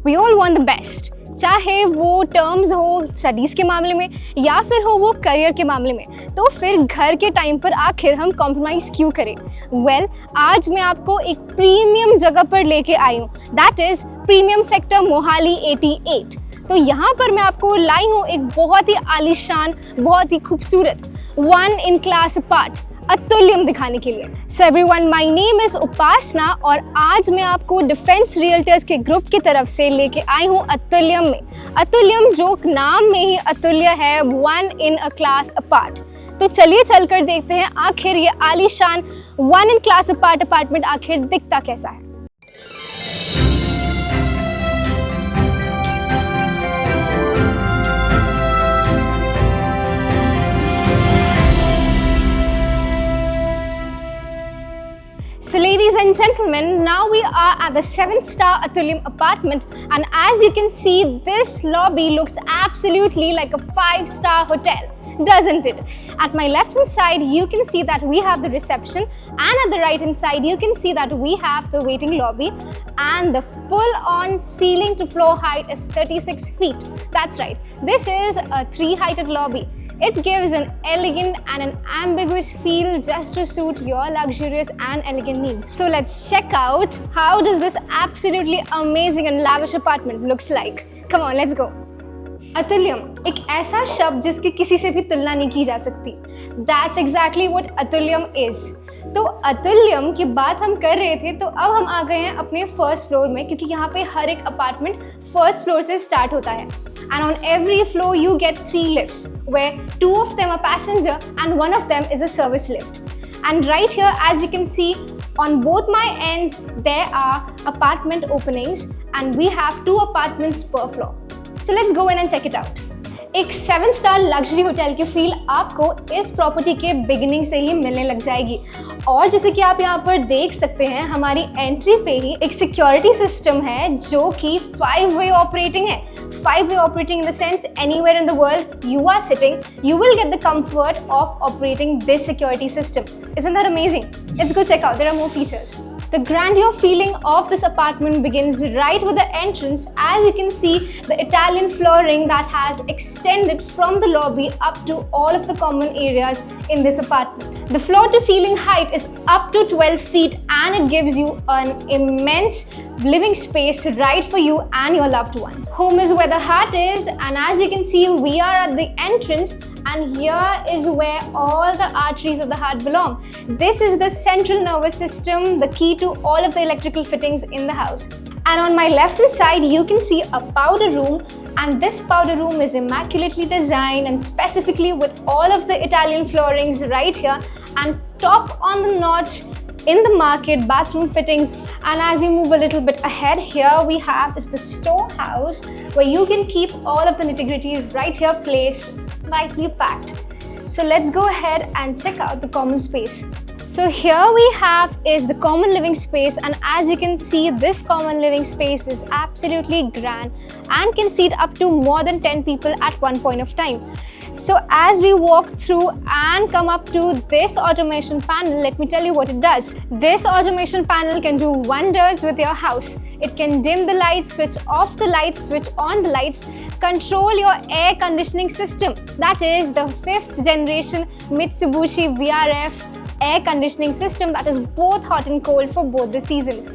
We all want the best, चाहे वो terms हो स्टडीज़ के मामले में या फिर हो वो करियर के मामले में। तो फिर घर के टाइम पर आखिर हम कॉम्प्रोमाइज़ क्यों करें? वेल, आज मैं आपको एक प्रीमियम जगह पर लेके आई हूँ, that is premium sector Mohali 88। तो यहाँ पर मैं आपको लाई हूँ एक बहुत ही आलीशान, बहुत ही खूबसूरत one in class apart Atulyam दिखाने के लिए। So everyone, my name is Upasana और आज मैं आपको डिफेंस रियल्टर्स के ग्रुप की तरफ से लेके आई हूँ अतुल्यम में। अतुल्यम जो नाम में ही अतुल्य है, one in a class apart. तो चलिए चलकर देखते हैं आखिर ये आलीशान one in class apart apartment आखिर दिखता कैसा है। So ladies and gentlemen, now we are at the 7-star Atulyam apartment, and as you can see, this lobby looks absolutely like a 5-star hotel, doesn't it? At my left hand side, you can see that we have the reception, and at the right hand side, you can see that we have the waiting lobby, and the full-on ceiling to floor height is 36 feet. That's right, this is a 3-heighted lobby. It gives an elegant and an ambiguous feel just to suit your luxurious and elegant needs. So let's check out how does this absolutely amazing and lavish apartment looks like. Come on, let's go. Atulyam एक ऐसा शब्द जिसकी किसी से भी तुलना नहीं की जा सकती। That's exactly what Atulyam is. तो अतुल्यम की बात हम कर रहे थे, तो अब हम आ गए हैं अपने फर्स्ट फ्लोर में, क्योंकि यहाँ पे हर एक अपार्टमेंट फर्स्ट फ्लोर से स्टार्ट होता है। And on every floor you get 3 lifts, where 2 of them are passenger and 1 of them is a service lift. And right here, as you can see, on both my ends there are apartment openings, and we have 2 apartments per floor. So let's go in and check it out. एक 7-star luxury hotel की feel आपको इस property के beginning से ही मिलने लग जाएगी। और जैसे कि आप यहाँ पर देख सकते हैं, हमारी एंट्री पे ही एक सिक्योरिटी सिस्टम है जो कि 5-way ऑपरेटिंग है। 5-way operating in the sense anywhere in the world you are sitting, you will get the comfort of operating this security system. Isn't that amazing? Let's go check out. There are more features. The grandeur feeling of this apartment begins right with the entrance. As you can see, the Italian flooring that has extended from the lobby up to all of the common areas in this apartment. The floor to ceiling height is up to 12 feet and it gives you an immense living space right for you and your loved ones. Home is where the heart is, and as you can see, we are at the entrance, and here is where all the arteries of the heart belong. This is the central nervous system, the key to all of the electrical fittings in the house. And on my left hand side, you can see a powder room, and this powder room is immaculately designed and specifically with all of the Italian floorings right here, and top on the notch in the market bathroom fittings. And as we move a little bit ahead, here we have is the storehouse where you can keep all of the nitty-gritty right here placed, nicely packed. So let's go ahead and check out the common space. So here we have is the common living space, and as you can see, this common living space is absolutely grand and can seat up to more than 10 people at one point of time. So as we walk through and come up to this automation panel, let me tell you what it does. This automation panel can do wonders with your house. It can dim the lights, switch off the lights, switch on the lights, control your air conditioning system. That is the 5th generation Mitsubishi VRF air conditioning system that is both hot and cold for both the seasons.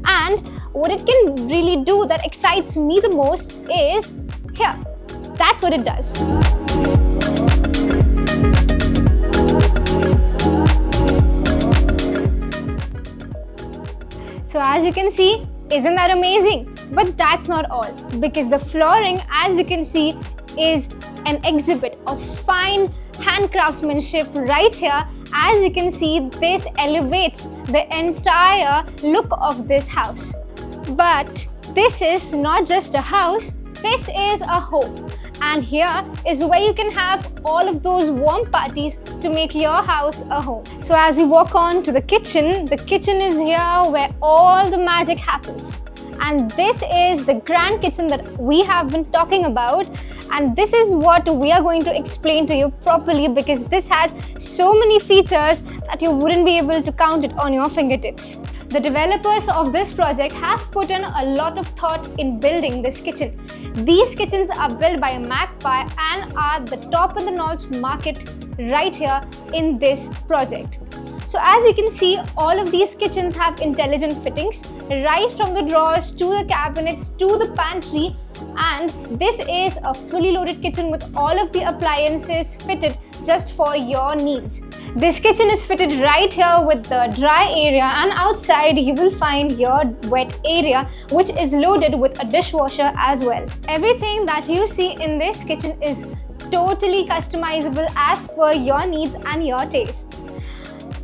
And what it can really do that excites me the most is here. That's what it does. So as you can see, isn't that amazing? But that's not all, because the flooring, as you can see, is an exhibit of fine hand craftsmanship right here. As you can see, this elevates the entire look of this house. But this is not just a house, this is a home. And here is where you can have all of those warm parties to make your house a home. So as we walk on to the kitchen is here where all the magic happens. And this is the grand kitchen that we have been talking about. and this is what we are going to explain to you properly, because this has so many features that you wouldn't be able to count it on your fingertips. The developers of this project have put in a lot of thought in building this kitchen. These kitchens are built by Magpie and are the top of the notch market right here in this project. So as you can see, all of these kitchens have intelligent fittings, right from the drawers to the cabinets to the pantry, and this is a fully loaded kitchen with all of the appliances fitted just for your needs. This kitchen is fitted right here with the dry area, and outside you will find your wet area, which is loaded with a dishwasher as well. Everything that you see in this kitchen is totally customizable as per your needs and your tastes.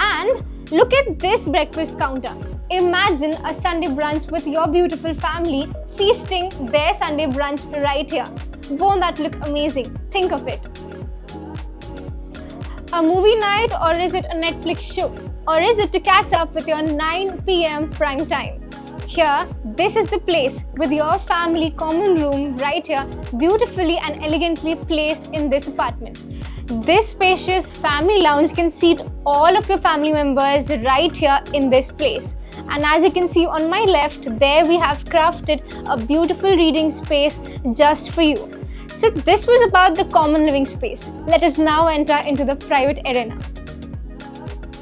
And look at this breakfast counter. Imagine a Sunday brunch with your beautiful family feasting their Sunday brunch right here. Won't that look amazing? Think of it. A movie night, or is it a Netflix show? Or is it to catch up with your 9 p.m. prime time? Here, this is the place with your family common room right here, beautifully and elegantly placed in this apartment. This spacious family lounge can seat all of your family members right here in this place. And as you can see on my left, there we have crafted a beautiful reading space just for you. So this was about the common living space. Let us now enter into the private arena.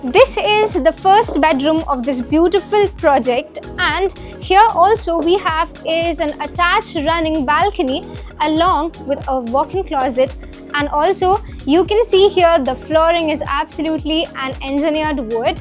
This is the first bedroom of this beautiful project, and here also we have is an attached running balcony along with a walk-in closet, and also you can see here the flooring is absolutely an engineered wood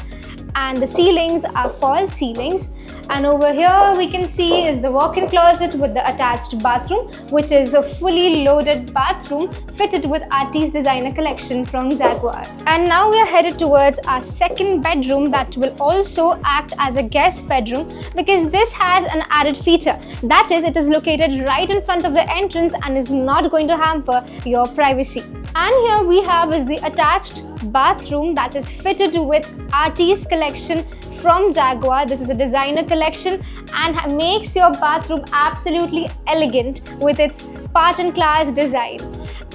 and the ceilings are false ceilings. And over here we can see is the walk-in closet with the attached bathroom, which is a fully loaded bathroom fitted with Artie's designer collection from Jaguar. And now we are headed towards our second bedroom that will also act as a guest bedroom, because this has an added feature. That is, it is located right in front of the entrance and is not going to hamper your privacy. And here we have is the attached bathroom that is fitted with Artie's collection from Jaguar. This is a designer collection and makes your bathroom absolutely elegant with its Spartan class design.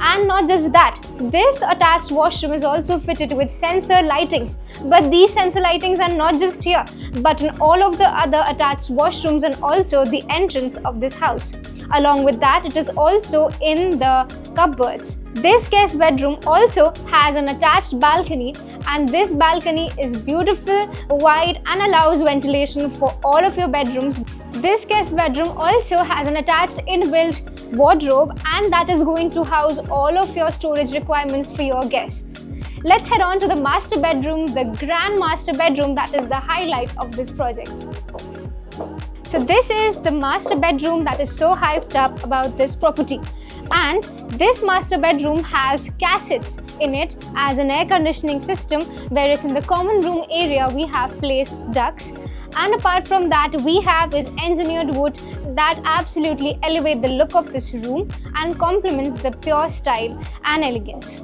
And not just that, this attached washroom is also fitted with sensor lightings. But these sensor lightings are not just here, but in all of the other attached washrooms and also the entrance of this house. Along with that, it is also in the cupboards. This guest bedroom also has an attached balcony, and this balcony is beautiful, wide, and allows ventilation for all of your bedrooms. This guest bedroom also has an attached inbuilt wardrobe, and that is going to house all of your storage requirements for your guests. Let's head on to the master bedroom, the grand master bedroom that is the highlight of this project. So this is the master bedroom that is so hyped up about this property. And this master bedroom has cassettes in it as an air conditioning system, whereas in the common room area we have placed ducts. And apart from that, we have is engineered wood that absolutely elevate the look of this room and complements the pure style and elegance.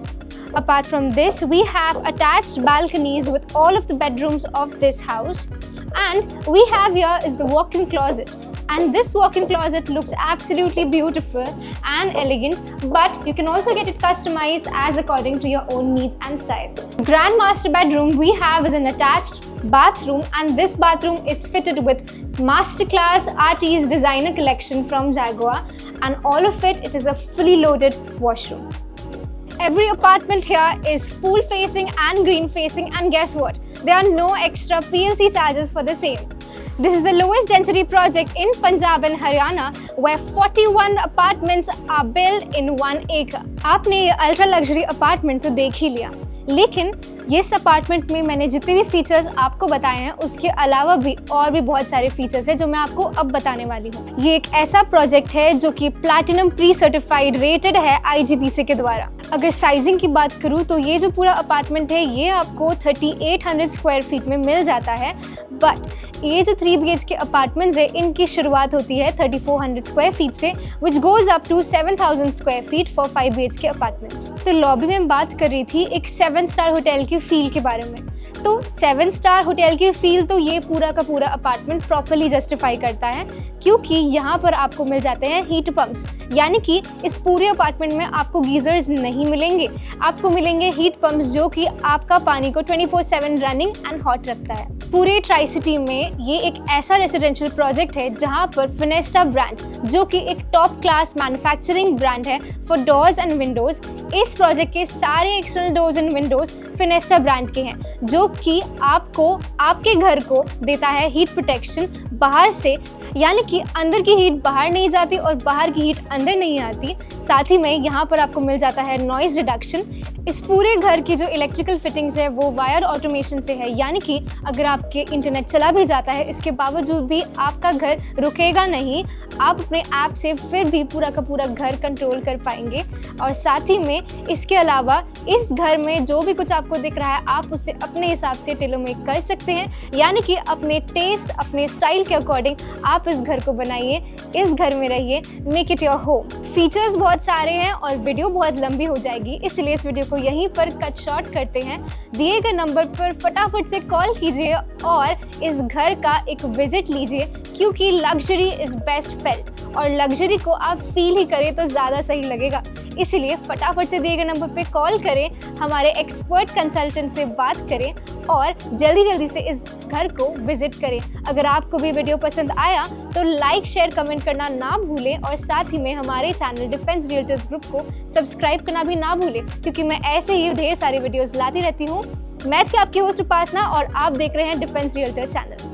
Apart from this, we have attached balconies with all of the bedrooms of this house. And we have here is the walk-in closet. And this walk-in closet looks absolutely beautiful and elegant, but you can also get it customized as according to your own needs and style. Grand master bedroom we have is an attached bathroom, and this bathroom is fitted with masterclass Artie's designer collection from Jaguar, and all of it is a fully loaded washroom. Every apartment here is pool facing and green facing, and guess what? There are no extra PLC charges for the same. This is the lowest density project in Punjab and Haryana, where 41 apartments are built in 1 acre. आपने ये ultra luxury apartment तो देख ही लिया, लेकिन इस apartment में मैंने जितने भी फीचर्स आपको बताए हैं उसके अलावा भी और भी बहुत सारे फीचर्स हैं जो मैं आपको अब बताने वाली हूँ। ये एक ऐसा प्रोजेक्ट है जो कि प्लैटिनम प्री सर्टिफाइड रेटेड है IGBC के द्वारा। अगर साइजिंग की बात करूँ तो ये जो पूरा अपार्टमेंट है ये आपको 3800 स्क्वायर फीट में मिल जाता है, बट ये जो 3 BHK अपार्टमेंट्स है इनकी शुरुआत होती है 3400 स्क्वायर फीट से, which goes up to 7000 square feet for 5 BHK apartments. तो लॉबी में बात कर रही थी एक 7 स्टार होटल की फील के बारे में। तो 7 स्टार होटल की फील तो ये पूरा का पूरा अपार्टमेंट प्रॉपर्ली जस्टिफाई करता है, क्योंकि यहाँ पर आपको मिल जाते हैं हीट पंप्स, यानी कि इस पूरे अपार्टमेंट में आपको गीजर्स नहीं मिलेंगे, आपको मिलेंगे हीट पंप्स जो कि आपका पानी को 24/7 रनिंग एंड हॉट रखता है। पूरे ट्राई सिटी में ये एक ऐसा रेसिडेंशियल प्रोजेक्ट है जहाँ पर फिनेस्टा ब्रांड, जो कि एक टॉप क्लास मैन्युफैक्चरिंग ब्रांड है फॉर डोर्स एंड विंडोज़, इस प्रोजेक्ट के सारे external doors and windows Finesta brand के हैं, जो कि आपको आपके घर को देता है हीट प्रोटेक्शन बाहर से, यानी कि अंदर की हीट बाहर नहीं जाती और बाहर की हीट अंदर नहीं आती। साथ ही में यहाँ पर आपको मिल जाता है नॉइज़ रिडक्शन। इस पूरे घर की जो इलेक्ट्रिकल फिटिंग्स है वो वायर्ड ऑटोमेशन से है, यानी कि अगर आपके इंटरनेट चला भी जाता है इसके बावजूद भी आपका घर रुकेगा नहीं, आप अपने ऐप से फिर भी पूरा का पूरा घर कंट्रोल कर पाएंगे। और साथ ही में इसके अलावा इस घर में जो भी कुछ आपको दिख रहा है आप उसे अपने हिसाब से टेलर मेक कर सकते हैं, यानी कि अपने टेस्ट, अपने स्टाइल के अकॉर्डिंग आप इस घर को बनाइए, इस घर में रहिए, make it your home. Features बहुत सारे हैं और वीडियो बहुत लंबी हो जाएगी, इसलिए इस वीडियो को यहीं पर कट शॉर्ट करते हैं। दिए गए नंबर पर फटाफट से कॉल कीजिए और इस घर का एक विजिट लीजिए, क्योंकि लग्जरी इज़ बेस्ट फेल्ट और लग्जरी को आप फील ही करें तो ज़्यादा सही लगेगा। इसलिए फटाफट से दिए गए नंबर पे कॉल करें, हमारे एक्सपर्ट कंसल्टेंट से बात करें और जल्दी से इस घर को विजिट करें। अगर आपको भी वीडियो पसंद आया तो लाइक, शेयर, कमेंट करना ना भूलें और साथ ही में हमारे चैनल डिफेंस रियल्टर्स ग्रुप को सब्सक्राइब करना भी ना भूलें, क्योंकि मैं ऐसे ही ढेर सारे वीडियोस लाती रहती हूँ। मैं आपकी होस्ट उपासना और आप देख रहे हैं डिफेंस रियल्टर चैनल।